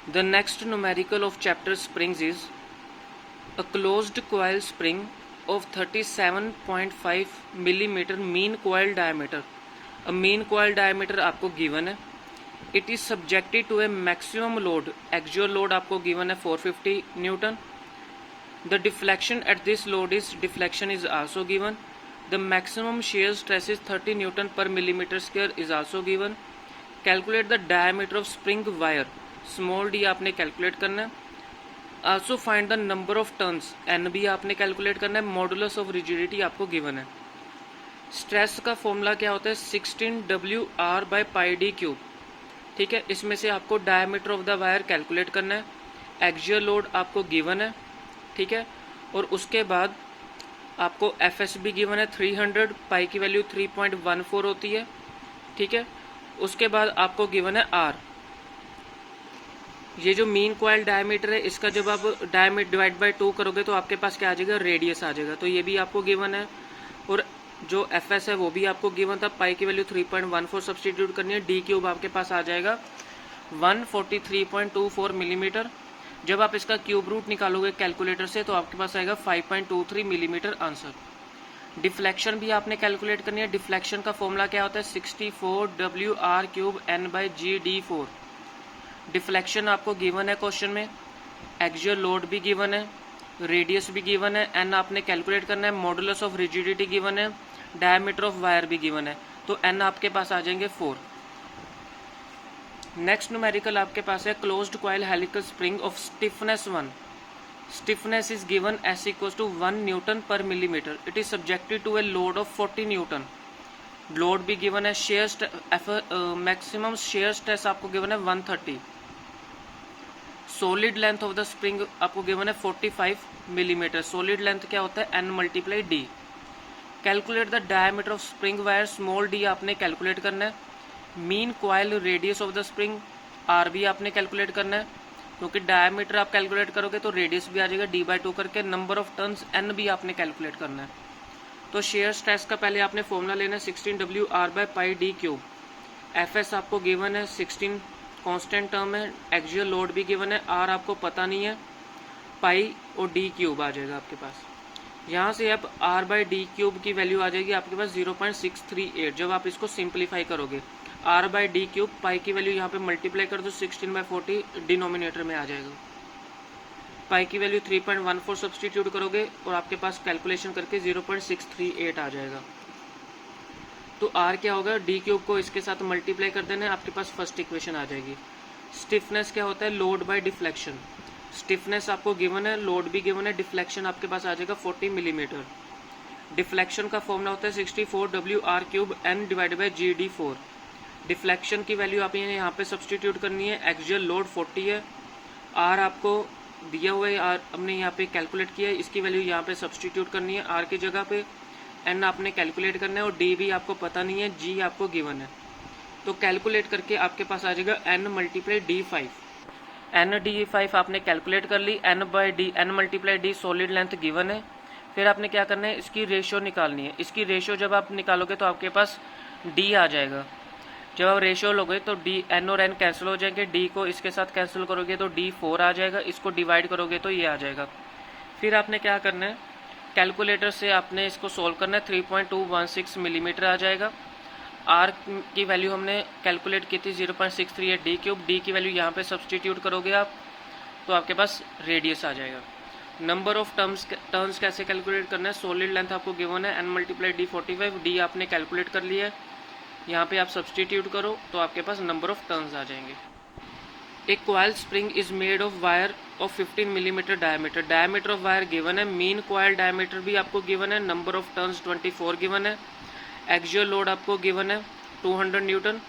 The next numerical of chapter springs is a closed coil spring of 37.5 millimeter mean coil diameter. A mean coil diameter आपको given है. It is subjected to a maximum load. Axial load आपको given है 450 Newton. The deflection at this load is also given. The maximum shear stress is 30 Newton per millimeter square is also given. Calculate the diameter of spring wire. Small d आपने calculate करना है. Also find the number of turns. N भी आपने calculate करना है. Modulus of rigidity आपको given है. Stress का फॉर्मूला क्या होता है 16 WR/πd³. ठीक है, इसमें से आपको diameter of the wire calculate करना है. एक्सियल लोड आपको गिवन है. ठीक है, और उसके बाद आपको एफएस भी गिवन है 300. पाई की वैल्यू 3.14 होती है. ठीक है, उसके बाद आपको गिवन है आर. ये जो मीन कॉइल डायमीटर है इसका जब आप डायमीटर डिवाइड बाय 2 करोगे तो आपके पास क्या आ जाएगा, रेडियस आ जाएगा. तो ये भी आपको गिवन है. और जो एफ एस है वो भी आपको गिवन था. पाई की वैल्यू 3.14 सब्सटीट्यूट करनी है. डी क्यूब आपके पास आ जाएगा 143.24 मिलीमीटर. जब आप इसका क्यूब रूट निकालोगे कैलकुलेटर से तो आपके पास आएगा 5.23 मिलीमीटर आंसर. डिफ्लेक्शन भी आपने कैलकुलेट करनी है. डिफ्लेक्शन का फॉर्मूला क्या होता है 64 WR³N/GD4. डिफ्लेक्शन आपको गिवन है क्वेश्चन में. एक्सियल लोड भी गिवन है, रेडियस भी गिवन है, एन आपने कैलकुलेट करना है. मॉडुलस ऑफ रिजिडिटी गिवन है, डायमीटर ऑफ वायर भी गिवन है. तो एन आपके पास आ जाएंगे 4. नेक्स्ट न्यूमेरिकल आपके पास है closed coil helical spring of stiffness 1. Stiffness is given as equals to 1 newton per millimetre. It is subjected to a load of 40 newton. Load भी given है. शेयर मैक्सिमम शेयर स्ट्रेस आपको given है 130. Solid length of the spring आपको given है 45 millimetre. Solid length क्या होता है n/d. Calculate the diameter of spring wire. Small D आपने कैलकुलेट करना है. Mean coil radius of the spring R भी आपने कैलकुलेट करना है, क्योंकि डायमीटर आप कैलकुलेट करोगे तो रेडियस भी आ जाएगा d/2 करके. नंबर ऑफ टर्न्स n भी आपने कैलकुलेट करना है. तो शेयर स्ट्रेस का पहले आपने फॉर्मूला लेना है 16 WR/πd³. एफ एस आपको गिवन है 16 कांस्टेंट टर्म है. एक्सियल लोड भी गिवन है. आर आपको पता नहीं है. पाई और डी क्यूब आ जाएगा आपके पास. यहाँ से अब r/d³ की वैल्यू आ जाएगी आपके पास 0.638. जब आप इसको सिंप्लीफाई करोगे r/d³, पाई की वैल्यू यहाँ पे मल्टीप्लाई कर दो 16/40 डिनोमिनेटर में आ जाएगा. पाई की वैल्यू 3.14 सब्सटीट्यूट करोगे और आपके पास कैलकुलेशन करके 0.638 आ जाएगा. तो आर क्या होगा, d³ को इसके साथ मल्टीप्लाई कर देना है, आपके पास फर्स्ट इक्वेशन आ जाएगी. स्टिफनेस क्या होता है, लोड बाय डिफ्लेक्शन. स्टिफनेस आपको गिवन है, लोड भी गिवन है, डिफ्लेक्शन आपके पास आ जाएगा 40 मिलीमीटर. डिफ्लेक्शन का फॉर्मूला होता है 64 WR³N/GD4. डिफ्लेक्शन की वैल्यू आप यहाँ पे सब्सटीट्यूट करनी है. एक्सियल लोड 40 है. आर आपको दिया हुआ है, आर हमने यहाँ पे कैलकुलेट किया है, इसकी वैल्यू यहाँ पे सब्सटीट्यूट करनी है आर की जगह पे. एन आपने कैलकुलेट करना है और डी भी आपको पता नहीं है, जी आपको गिवन है. तो कैलकुलेट करके आपके पास आ जाएगा n/d5. n/d5 आपने कैलकुलेट कर ली. n/d सॉलिड लेंथ गिवन है. फिर आपने क्या करना है, इसकी रेशियो निकालनी है. इसकी रेशियो जब आप निकालोगे तो आपके पास d आ जाएगा. जब आप रेशियो लोगे तो d n और n कैंसिल हो जाएंगे. d को इसके साथ कैंसिल करोगे तो d4 आ जाएगा. इसको डिवाइड करोगे तो ये आ जाएगा. फिर आपने क्या करना है, कैलकुलेटर से आपने इसको सोल्व करना है. 3.216 मिलीमीटर आ जाएगा. आर की वैल्यू हमने कैलकुलेट की थी 0.638 d³. डी की वैल्यू यहाँ पे सब्सटीट्यूट करोगे आप तो आपके पास रेडियस आ जाएगा. नंबर ऑफ टर्न्स कैसे कैलकुलेट करना है, सॉलिड लेंथ आपको गिवन है n/d45. डी आपने कैलकुलेट कर लिया है, यहाँ पे आप सब्सटीट्यूट करो तो आपके पास नंबर ऑफ टर्न्स आ जाएंगे. एक coil spring is made of wire of 15 millimetre diameter. Diameter of wire given है. मीन कॉइल डायमीटर भी आपको गिवन है. नंबर ऑफ टर्न्स 24 गिवन है. एक्सियल लोड आपको गिवन है 200 न्यूटन.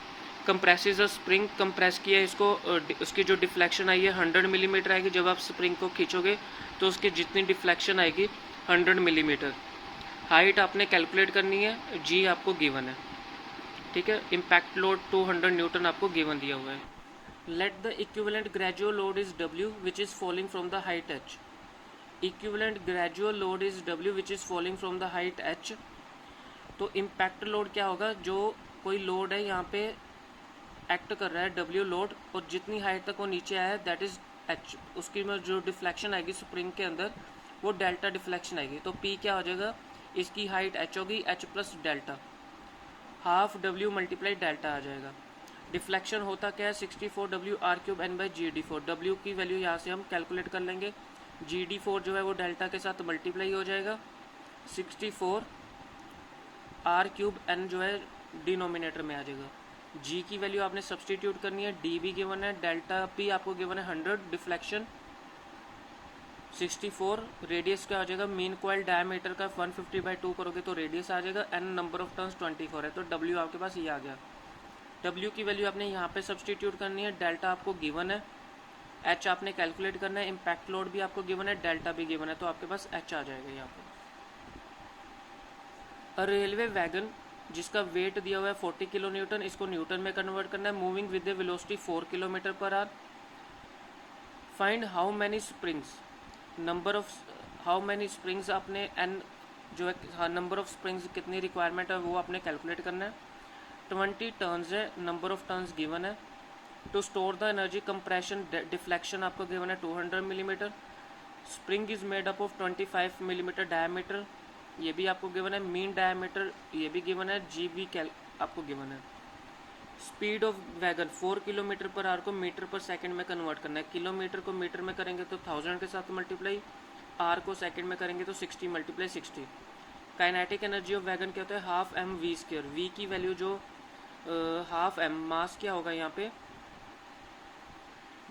कंप्रेसिज अ स्प्रिंग, कंप्रेस किया इसको, उसकी जो डिफ्लेक्शन आई है 100 मिलीमीटर आएगी. जब आप स्प्रिंग को खींचोगे तो उसकी जितनी डिफ्लेक्शन आएगी 100 मिलीमीटर. हाइट आपने कैलकुलेट करनी है, जी आपको गिवन है. ठीक है, इम्पैक्ट लोड 200 न्यूटन आपको गिवन दिया हुआ है. Let the equivalent gradual load is W which is falling from the height h. Equivalent gradual load is W which is falling from the height h. तो impact load क्या होगा, जो कोई load है यहाँ पे एक्ट कर रहा है डब्ल्यू लोड, और जितनी हाइट तक वो नीचे आया है दैट इज एच, उसकी में जो डिफ्लेक्शन आएगी स्प्रिंग के अंदर वो डेल्टा डिफ्लेक्शन आएगी। तो पी क्या हो जाएगा, इसकी हाइट एच होगी, H plus delta, half W multiply delta आ जाएगा। डिफ्लेक्शन होता क्या है, 64 W R cube N by G D four. W की वैल्यू यहाँ से हम कैलकुलेट कर लेंगे, जी डी फोर जो है वो डेल्टा के साथ मल्टीप्लाई हो जाएगा, 64 आर क्यूब एन जो है डिनोमिनेटर में आ जाएगा। जी की वैल्यू आपने सब्सटीट्यूट करनी है, डी भी गिवन है, डेल्टा पी आपको गिवन है 100, डिफ्लेक्शन 64, रेडियस क्या हो जाएगा, मीन कॉइल डायमीटर का 150/2 करोगे तो रेडियस आ जाएगा, एन नंबर ऑफ टर्न्स 24 है, तो डब्ल्यू आपके पास ये आ गया। डब्ल्यू की वैल्यू आपने यहाँ पे सब्सटीट्यूट करनी है, डेल्टा आपको गिवन है, एच आपने कैलकुलेट करना है, इम्पैक्ट लोड भी आपको गिवन है, डेल्टा भी गिवन है, तो आपके पास एच आ जाएगा यहाँ पे। रेलवे वैगन जिसका वेट दिया हुआ है 40 किलो न्यूटन, इसको न्यूटन में कन्वर्ट करना है, moving with the velocity 4 kilometre per hour. Find how many springs, number of how many springs आपने एन जो है नंबर ऑफ स्प्रिंग्स कितनी रिक्वायरमेंट है वो आपने कैलकुलेट करना है। 20 टर्न्स है, नंबर ऑफ टर्न्स गिवन है। To store the energy compression deflection आपको गिवन है 200 millimetre. Spring is made up of 25 millimetre diameter, ये भी आपको गिवन है। मीन डायमीटर ये भी गिवन है, जी भी आपको गिवन है। Speed of wagon 4 kilometre per our को मीटर पर सेकंड में कन्वर्ट करना है। किलोमीटर को मीटर में करेंगे तो 1000 के साथ मल्टीप्लाई, आर को सेकंड में करेंगे तो 60 × 60। काइनेटिक एनर्जी ऑफ वैगन क्या होता है, half M V square. V की वैल्यू जो हाफ एम, मास क्या होगा यहाँ पे,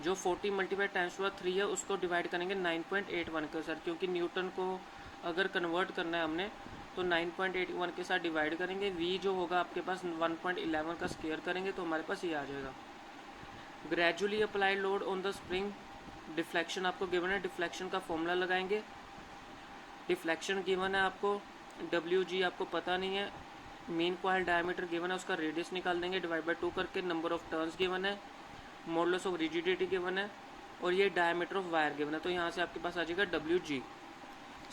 जो 40 × 10⁻³ है उसको डिवाइड करेंगे 9.81 के सर, क्योंकि न्यूटन को अगर कन्वर्ट करना है हमने तो 9.81 के साथ डिवाइड करेंगे। v जो होगा आपके पास 1.11 का स्क्वायर करेंगे तो हमारे पास ये आ जाएगा। Gradually apply load on the spring, deflection आपको गिवन है, डिफ्लेक्शन का फॉर्मूला लगाएंगे। डिफ्लेक्शन गिवन है आपको, wg आपको पता नहीं है, मीन कॉइल डायमीटर गिवन है, उसका रेडियस निकाल देंगे डिवाइड बाई 2 करके, नंबर ऑफ टर्न्स गिवन है, मॉडुलस ऑफ रिजिडिटी गिवन है, और ये डायमीटर ऑफ वायर गिवन है, तो यहाँ से आपके पास आ जाएगा wg।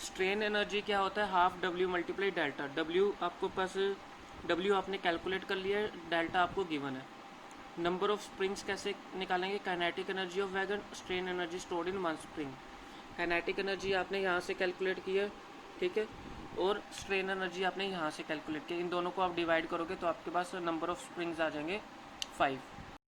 स्ट्रेन एनर्जी क्या होता है, half W multiply delta. W आपको पास डब्ल्यू आपने कैलकुलेट कर लिया है, डेल्टा आपको गिवन है। नंबर ऑफ स्प्रिंग्स कैसे निकालेंगे, kinetic energy of wagon, strain energy stored in one spring. Kinetic energy आपने यहाँ से कैलकुलेट की है, ठीक है, और स्ट्रेन एनर्जी आपने यहाँ से कैलकुलेट की। इन दोनों को आप डिवाइड करोगे तो आपके पास नंबर ऑफ स्प्रिंग्स आ जाएंगे 5।